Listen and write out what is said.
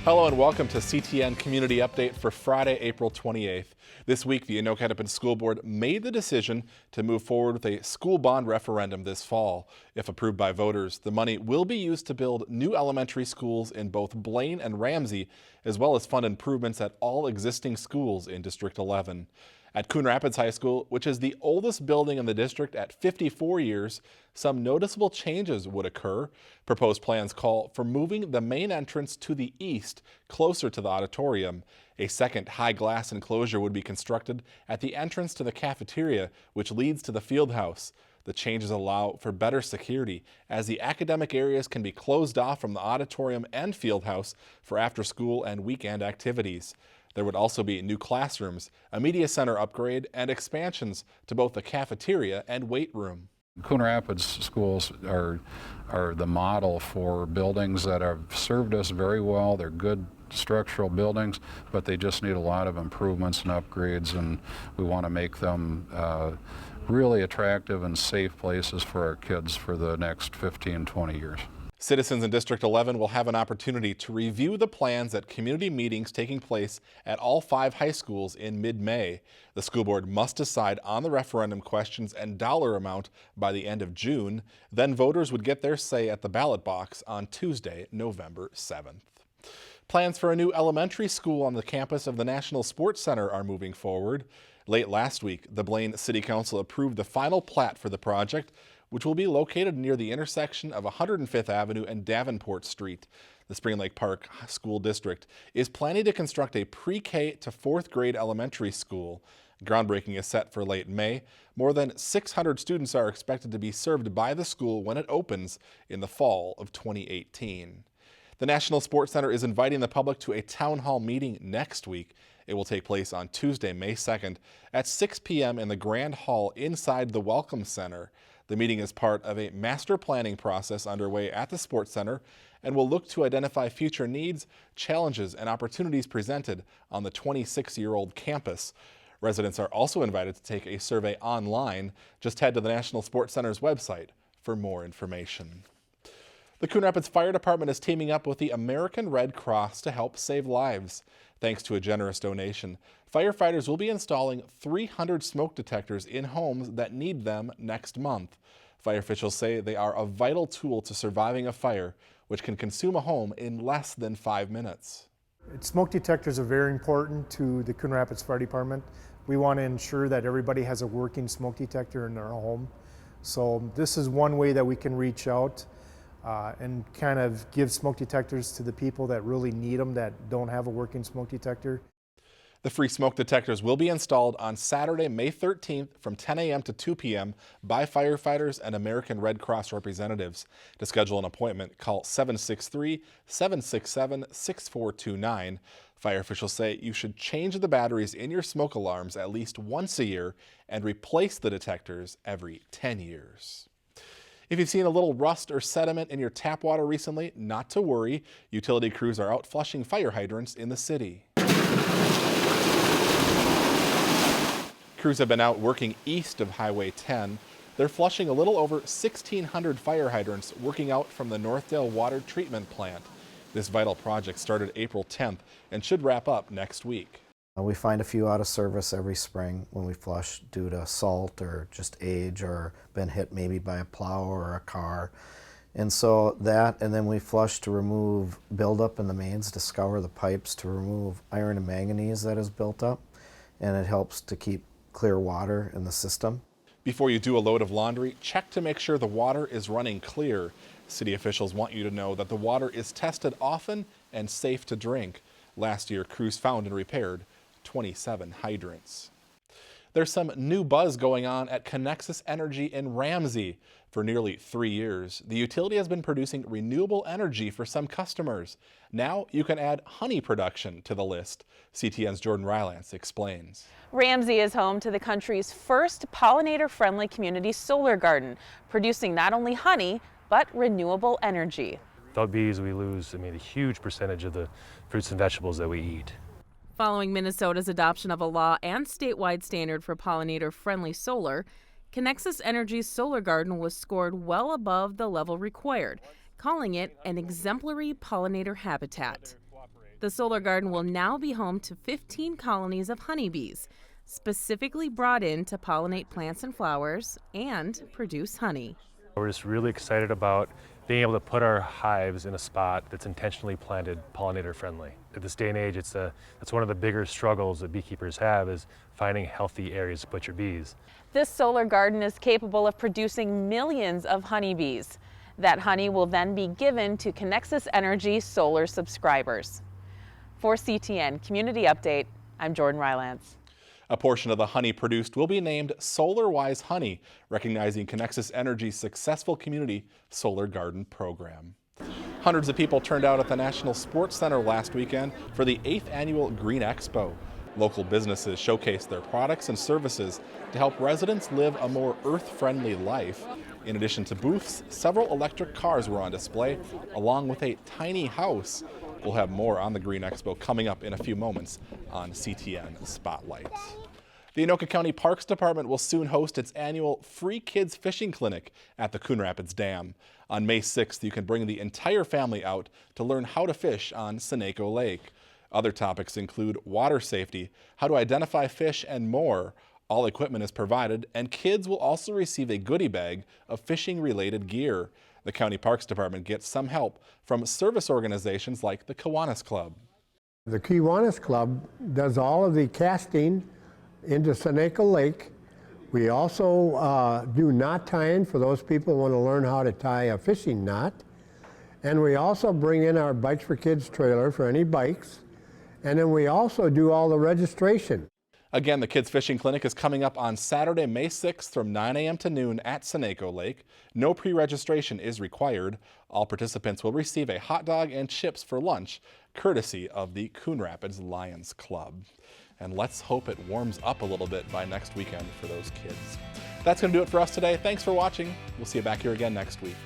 Hello and welcome to CTN Community Update for Friday, April 28th. This week, the Anoka School Board made the decision to move forward with a school bond referendum this fall. If approved by voters, the money will be used to build new elementary schools in both Blaine and Ramsey, as well as fund improvements at all existing schools in District 11. At Coon Rapids High School, which is the oldest building in the district at 54 years, some noticeable changes would occur. Proposed plans call for moving the main entrance to the east, closer to the auditorium. A second high glass enclosure would be constructed at the entrance to the cafeteria, which leads to the field house. The changes allow for better security, as the academic areas can be closed off from the auditorium and field house for after-school and weekend activities. There would also be new classrooms, a media center upgrade, and expansions to both the cafeteria and weight room. Coon Rapids schools are the model for buildings that have served us very well. They're good structural buildings, but they just need a lot of improvements and upgrades, and we want to make them really attractive and safe places for our kids for the next 15, 20 years. Citizens in District 11 will have an opportunity to review the plans at community meetings taking place at all 5 high schools in mid-May. The school board must decide on the referendum questions and dollar amount by the end of June. Then voters would get their say at the ballot box on Tuesday, November 7th. Plans for a new elementary school on the campus of the National Sports Center are moving forward. Late last week, the Blaine City Council approved the final plat for the project, which will be located near the intersection of 105th Avenue and Davenport Street. The Spring Lake Park School District is planning to construct a pre-K to 4th grade elementary school. Groundbreaking is set for late May. More than 600 students are expected to be served by the school when it opens in the fall of 2018. The National Sports Center is inviting the public to a town hall meeting next week. It will take place on Tuesday, May 2nd at 6 p.m. in the Grand Hall inside the Welcome Center. The meeting is part of a master planning process underway at the Sports Center and will look to identify future needs, challenges, and opportunities presented on the 26-year-old campus. Residents are also invited to take a survey online. Just head to the National Sports Center's website for more information. The Coon Rapids Fire Department is teaming up with the American Red Cross to help save lives. Thanks to a generous donation, firefighters will be installing 300 smoke detectors in homes that need them next month. Fire officials say they are a vital tool to surviving a fire, which can consume a home in less than 5 minutes. Smoke detectors are very important to the Coon Rapids Fire Department. We want to ensure that everybody has a working smoke detector in their home. So this is one way that we can reach out and kind of give smoke detectors to the people that really need them, that don't have a working smoke detector. The free smoke detectors will be installed on Saturday, May 13th from 10 a.m. to 2 p.m. by firefighters and American Red Cross representatives. To schedule an appointment, call 763-767-6429. Fire officials say you should change the batteries in your smoke alarms at least once a year and replace the detectors every 10 years. If you've seen a little rust or sediment in your tap water recently, not to worry. Utility crews are out flushing fire hydrants in the city. Crews have been out working east of Highway 10. They're flushing a little over 1,600 fire hydrants working out from the Northdale Water Treatment Plant. This vital project started April 10th and should wrap up next week. We find a few out of service every spring when we flush due to salt or just age or been hit maybe by a plow or a car. And so that, and then we flush to remove buildup in the mains, to scour the pipes, to remove iron and manganese that is built up, and it helps to keep clear water in the system. Before you do a load of laundry, check to make sure the water is running clear. City officials want you to know that the water is tested often and safe to drink. Last year, crews found and repaired 27 hydrants. There's some new buzz going on at Conexus Energy in Ramsey. For nearly 3 years, the utility has been producing renewable energy for some customers. Now you can add honey production to the list. CTN's Jordan Rylance explains. Ramsey is home to the country's first pollinator-friendly community solar garden, producing not only honey, but renewable energy. Without bees, we lose, a huge percentage of the fruits and vegetables that we eat. Following Minnesota's adoption of a law and statewide standard for pollinator-friendly solar, Conexus Energy's solar garden was scored well above the level required, calling it an exemplary pollinator habitat. The solar garden will now be home to 15 colonies of honeybees, specifically brought in to pollinate plants and flowers and produce honey. We're just really excited about being able to put our hives in a spot that's intentionally planted pollinator friendly. At this day and age, that's one of the bigger struggles that beekeepers have, is finding healthy areas to put your bees. This solar garden is capable of producing millions of honeybees. That honey will then be given to Conexus Energy solar subscribers. For CTN Community Update, I'm Jordan Rylance. A portion of the honey produced will be named SolarWise Honey, recognizing Conexus Energy's successful community solar garden program. Hundreds of people turned out at the National Sports Center last weekend for the 8th annual Green Expo. Local businesses showcased their products and services to help residents live a more earth-friendly life. In addition to booths, several electric cars were on display, along with a tiny house. We'll have more on the Green Expo coming up in a few moments on CTN Spotlight. The Anoka County Parks Department will soon host its annual Free Kids Fishing Clinic at the Coon Rapids Dam. On May 6th, you can bring the entire family out to learn how to fish on Seneco Lake. Other topics include water safety, how to identify fish, and more. All equipment is provided, and kids will also receive a goodie bag of fishing-related gear. The County Parks Department gets some help from service organizations like the Kiwanis Club. The Kiwanis Club does all of the casting into Seneca Lake. We also do knot tying for those people who want to learn how to tie a fishing knot. And we also bring in our Bikes for Kids trailer for any bikes. And then we also do all the registration. Again, the Kids Fishing Clinic is coming up on Saturday, May 6th from 9 a.m. to noon at Seneco Lake. No pre-registration is required. All participants will receive a hot dog and chips for lunch, courtesy of the Coon Rapids Lions Club. And let's hope it warms up a little bit by next weekend for those kids. That's going to do it for us today. Thanks for watching. We'll see you back here again next week.